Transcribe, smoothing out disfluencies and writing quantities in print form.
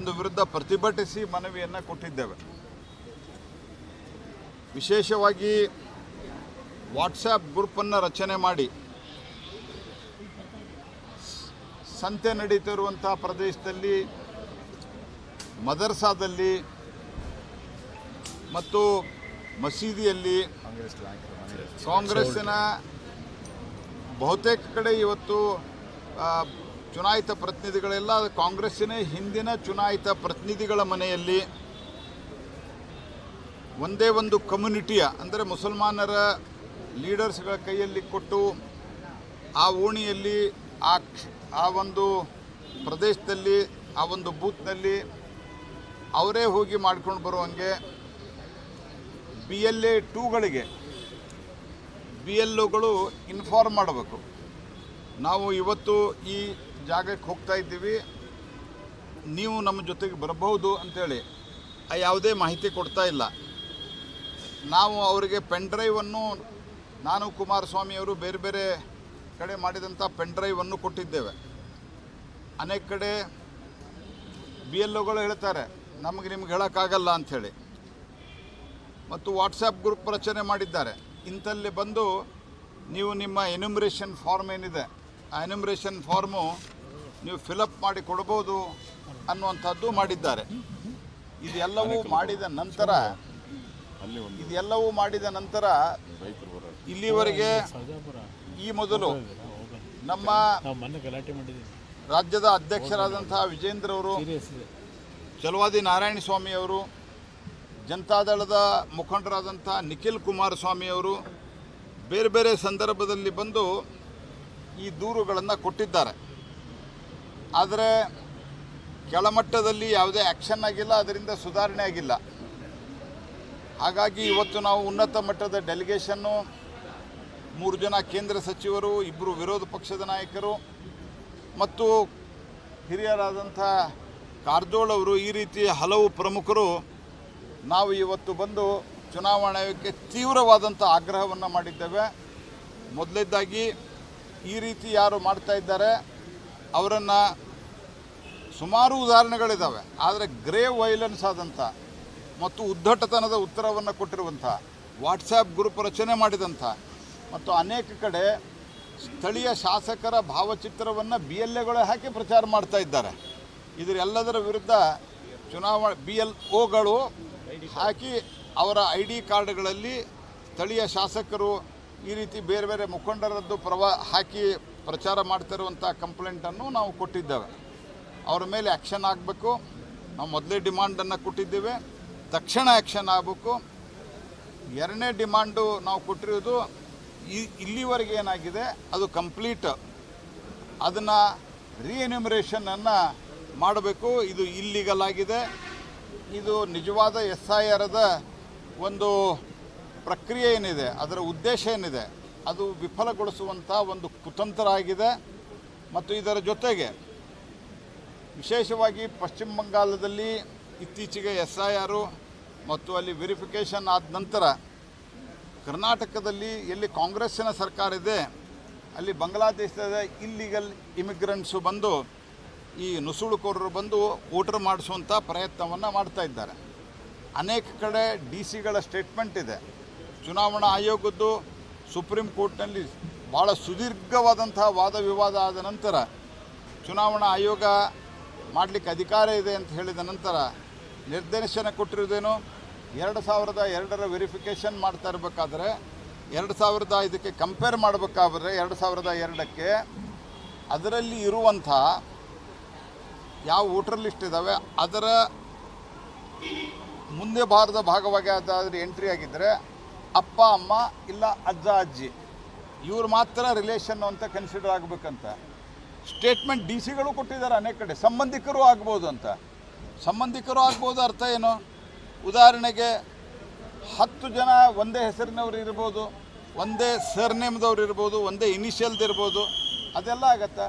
ಒಂದು ವಿರುದ್ಧ ಪ್ರತಿಭಟಿಸಿ ಮನವಿಯನ್ನು ಕೊಟ್ಟಿದ್ದೇವೆ. ವಿಶೇಷವಾಗಿ ವಾಟ್ಸಪ್ ಗ್ರೂಪನ್ನು ರಚನೆ ಮಾಡಿ ಸಂತೆ ನಡೀತಿರುವಂಥ ಪ್ರದೇಶದಲ್ಲಿ, ಮದರ್ಸಾದಲ್ಲಿ ಮತ್ತು ಮಸೀದಿಯಲ್ಲಿ ಕಾಂಗ್ರೆಸ್ಸಿನ ಬಹುತೇಕ ಕಡೆ ಇವತ್ತು ಚುನಾಯಿತ ಪ್ರತಿನಿಧಿಗಳೆಲ್ಲ ಕಾಂಗ್ರೆಸ್ಸಿನ ಹಿಂದಿನ ಚುನಾಯಿತ ಪ್ರತಿನಿಧಿಗಳ ಮನೆಯಲ್ಲಿ ಒಂದೇ ಒಂದು ಕಮ್ಯುನಿಟಿಯ ಅಂದರೆ ಮುಸಲ್ಮಾನರ ಲೀಡರ್ಸ್ಗಳ ಕೈಯಲ್ಲಿ ಕೊಟ್ಟು ಆ ಓಣಿಯಲ್ಲಿ ಆ ಒಂದು ಪ್ರದೇಶದಲ್ಲಿ ಆ ಒಂದು ಬೂತ್ನಲ್ಲಿ ಅವರೇ ಹೋಗಿ ಮಾಡ್ಕೊಂಡು ಬರುವಂಗೆ BLA 2ಗಳಿಗೆ BLOಗಳು ಇನ್ಫಾರ್ಮ್ ಮಾಡಬೇಕು. ನಾವು ಇವತ್ತು ಈ ಜಾಗಕ್ಕೆ ಹೋಗ್ತಾ ಇದ್ದೀವಿ, ನೀವು ನಮ್ಮ ಜೊತೆಗೆ ಬರಬಹುದು ಅಂಥೇಳಿ ಯಾವುದೇ ಮಾಹಿತಿ ಕೊಡ್ತಾ ಇಲ್ಲ. ನಾವು ಅವರಿಗೆ ಪೆನ್ ಡ್ರೈವನ್ನು, ನಾನು ಕುಮಾರಸ್ವಾಮಿಯವರು ಬೇರೆ ಬೇರೆ ಕಡೆ ಮಾಡಿದಂಥ ಪೆನ್ ಡ್ರೈವನ್ನು ಕೊಟ್ಟಿದ್ದೇವೆ. ಅನೇಕ ಕಡೆ BLOಗಳು ಹೇಳ್ತಾರೆ ನಿಮ್ಗೆ ಹೇಳೋಕ್ಕಾಗಲ್ಲ ಅಂಥೇಳಿ, ಮತ್ತು ವಾಟ್ಸಪ್ ಗ್ರೂಪ್ ರಚನೆ ಮಾಡಿದ್ದಾರೆ. ಇಂಥಲ್ಲಿ ಬಂದು ನೀವು ನಿಮ್ಮ ಎನ್ಯುಮರೇಷನ್ ಫಾರ್ಮ್ ಏನಿದೆ ಆ ಎನ್ಯುಮರೇಷನ್ ಫಾರ್ಮು ನೀವು ಫಿಲಪ್ ಮಾಡಿ ಕೊಡ್ಬೋದು ಅನ್ನುವಂಥದ್ದು ಮಾಡಿದ್ದಾರೆ. ಇದೆಲ್ಲವೂ ಮಾಡಿದ ನಂತರ ಇಲ್ಲಿವರೆಗೆ ಈ ಮೊದಲು ನಮ್ಮ ರಾಜ್ಯದ ಅಧ್ಯಕ್ಷರಾದಂಥ ವಿಜೇಂದ್ರ ಅವರು, ಚಲವಾದಿ ನಾರಾಯಣಸ್ವಾಮಿಯವರು, ಜನತಾದಳದ ಮುಖಂಡರಾದಂಥ ನಿಖಿಲ್ ಕುಮಾರಸ್ವಾಮಿಯವರು ಬೇರೆ ಬೇರೆ ಸಂದರ್ಭದಲ್ಲಿ ಬಂದು ಈ ದೂರುಗಳನ್ನು ಕೊಟ್ಟಿದ್ದಾರೆ. ಆದರೆ ಕೆಳಮಟ್ಟದಲ್ಲಿ ಯಾವುದೇ ಆ್ಯಕ್ಷನ್ ಆಗಿಲ್ಲ, ಅದರಿಂದ ಸುಧಾರಣೆ ಆಗಿಲ್ಲ. ಹಾಗಾಗಿ ಇವತ್ತು ನಾವು ಉನ್ನತ ಮಟ್ಟದ ಡೆಲಿಗೇಷನ್ನು, 3 ಜನ ಕೇಂದ್ರ ಸಚಿವರು, 2 ವಿರೋಧ ಪಕ್ಷದ ನಾಯಕರು ಮತ್ತು ಹಿರಿಯರಾದಂಥ ಕಾರಜೋಳ್ ಅವರು, ಈ ರೀತಿ ಹಲವು ಪ್ರಮುಖರು ನಾವು ಇವತ್ತು ಬಂದು ಚುನಾವಣಾ ಆಯೋಗಕ್ಕೆ ತೀವ್ರವಾದಂಥ ಆಗ್ರಹವನ್ನು ಮಾಡಿದ್ದೇವೆ. ಮೊದಲನೇದಾಗಿ ಈ ರೀತಿ ಯಾರು ಮಾಡ್ತಾ ಇದ್ದಾರೆ ಅವರನ್ನು ಸುಮಾರು ಉದಾಹರಣೆಗಳಿದ್ದಾವೆ, ಆದರೆ ಗ್ರೇವ್ ವೈಲೆನ್ಸ್ ಆದಂಥ ಮತ್ತು ಉದ್ದಟತನದ ಉತ್ತರವನ್ನು ಕೊಟ್ಟಿರುವಂಥ, ವಾಟ್ಸಪ್ ಗ್ರೂಪ್ ರಚನೆ ಮಾಡಿದಂಥ ಮತ್ತು ಅನೇಕ ಕಡೆ ಸ್ಥಳೀಯ ಶಾಸಕರ ಭಾವಚಿತ್ರವನ್ನು BLAಗಳೇ ಹಾಕಿ ಪ್ರಚಾರ ಮಾಡ್ತಾ ಇದ್ದಾರೆ. ಇದರೆಲ್ಲದರ ವಿರುದ್ಧ BLOಗಳು ಹಾಕಿ ಅವರ ID ಕಾರ್ಡ್ಗಳಲ್ಲಿ ಸ್ಥಳೀಯ ಶಾಸಕರು ಈ ರೀತಿ ಬೇರೆ ಬೇರೆ ಮುಖಂಡರದ್ದು ಹಾಕಿ ಪ್ರಚಾರ ಮಾಡ್ತಿರುವಂಥ ಕಂಪ್ಲೇಂಟನ್ನು ನಾವು ಕೊಟ್ಟಿದ್ದೇವೆ. ಅವರ ಮೇಲೆ ಆ್ಯಕ್ಷನ್ ಆಗಬೇಕು. ನಾವು ಮೊದಲೇ ಡಿಮಾಂಡನ್ನು ಕೊಟ್ಟಿದ್ದೇವೆ, ತಕ್ಷಣ ಆ್ಯಕ್ಷನ್ ಆಗಬೇಕು. ಎರಡನೇ ಡಿಮಾಂಡು ನಾವು ಕೊಟ್ಟಿರೋದು, ಇಲ್ಲಿವರೆಗೆ ಏನಾಗಿದೆ ಅದು ಕಂಪ್ಲೀಟ್, ಅದನ್ನು ರೀಎನ್ಯುಮರೇಷನನ್ನು ಮಾಡಬೇಕು. ಇದು ಇಲ್ಲಿಗಲ್ ಆಗಿದೆ. ಇದು ನಿಜವಾದ SIRದ ಒಂದು ಪ್ರಕ್ರಿಯೆ ಏನಿದೆ, ಅದರ ಉದ್ದೇಶ ಏನಿದೆ, ಅದು ವಿಫಲಗೊಳಿಸುವಂಥ ಒಂದು ಕುತಂತ್ರ ಆಗಿದೆ. ಮತ್ತು ಇದರ ಜೊತೆಗೆ ವಿಶೇಷವಾಗಿ ಪಶ್ಚಿಮ ಬಂಗಾಳದಲ್ಲಿ ಇತ್ತೀಚೆಗೆ SIR ಮತ್ತು ಅಲ್ಲಿ ವೆರಿಫಿಕೇಷನ್ ಆದ ನಂತರ ಕರ್ನಾಟಕದಲ್ಲಿ ಎಲ್ಲಿ ಕಾಂಗ್ರೆಸ್ಸಿನ ಸರ್ಕಾರ ಇದೆ ಅಲ್ಲಿ ಬಾಂಗ್ಲಾದೇಶದ ಇಲ್ಲಿಗಲ್ ಇಮಿಗ್ರೆಂಟ್ಸು ಬಂದು, ಈ ನುಸುಳುಕೋರರು ಬಂದು ವೋಟರ್ ಮಾಡಿಸುವಂಥ ಪ್ರಯತ್ನವನ್ನು ಮಾಡ್ತಾ ಇದ್ದಾರೆ. ಅನೇಕ ಕಡೆ DCಗಳ ಸ್ಟೇಟ್ಮೆಂಟ್ ಇದೆ. ಚುನಾವಣಾ ಆಯೋಗದ್ದು ಸುಪ್ರೀಂ ಕೋರ್ಟ್ನಲ್ಲಿ ಭಾಳ ಸುದೀರ್ಘವಾದಂಥ ವಾದ ವಿವಾದ ಆದ ನಂತರ ಚುನಾವಣಾ ಆಯೋಗ ಮಾಡಲಿಕ್ಕೆ ಅಧಿಕಾರ ಇದೆ ಅಂತ ಹೇಳಿದ ನಂತರ ನಿರ್ದೇಶನ ಕೊಟ್ಟಿರೋದೇನು, 2002ರ ವೆರಿಫಿಕೇಷನ್ ಮಾಡ್ತಾ ಇರಬೇಕಾದ್ರೆ 2005ಕ್ಕೆ ಕಂಪೇರ್ ಮಾಡಬೇಕಾದ್ರೆ 2002ಕ್ಕೆ ಅದರಲ್ಲಿ ಇರುವಂಥ ಯಾವ ವೋಟರ್ ಲಿಸ್ಟ್ ಇದ್ದಾವೆ ಅದರ ಮುಂದೆ ಬಾರದ ಭಾಗವಾಗಿ ಅದಾದರೆ ಎಂಟ್ರಿ ಆಗಿದ್ದರೆ ಅಪ್ಪ ಅಮ್ಮ ಇಲ್ಲ ಅಜ್ಜ ಅಜ್ಜಿ ಇವರು ಮಾತ್ರ ರಿಲೇಷನ್ ಅಂತ ಕನ್ಸಿಡರ್ ಆಗಬೇಕಂತ ಸ್ಟೇಟ್ಮೆಂಟ್ DCಗಳು ಕೊಟ್ಟಿದ್ದಾರೆ. ಅನೇಕ ಕಡೆ ಸಂಬಂಧಿಕರು ಆಗ್ಬೋದು ಅಂತ. ಸಂಬಂಧಿಕರು ಆಗ್ಬೋದು ಅರ್ಥ ಏನು? ಉದಾಹರಣೆಗೆ 10 ಜನ ಒಂದೇ ಹೆಸರಿನವ್ರು ಇರ್ಬೋದು, ಒಂದೇ ಸರ್ನೇಮ್ದವ್ರು ಇರ್ಬೋದು, ಒಂದೇ ಇನಿಷಿಯಲ್ದಿರ್ಬೋದು, ಅದೆಲ್ಲ ಆಗತ್ತಾ?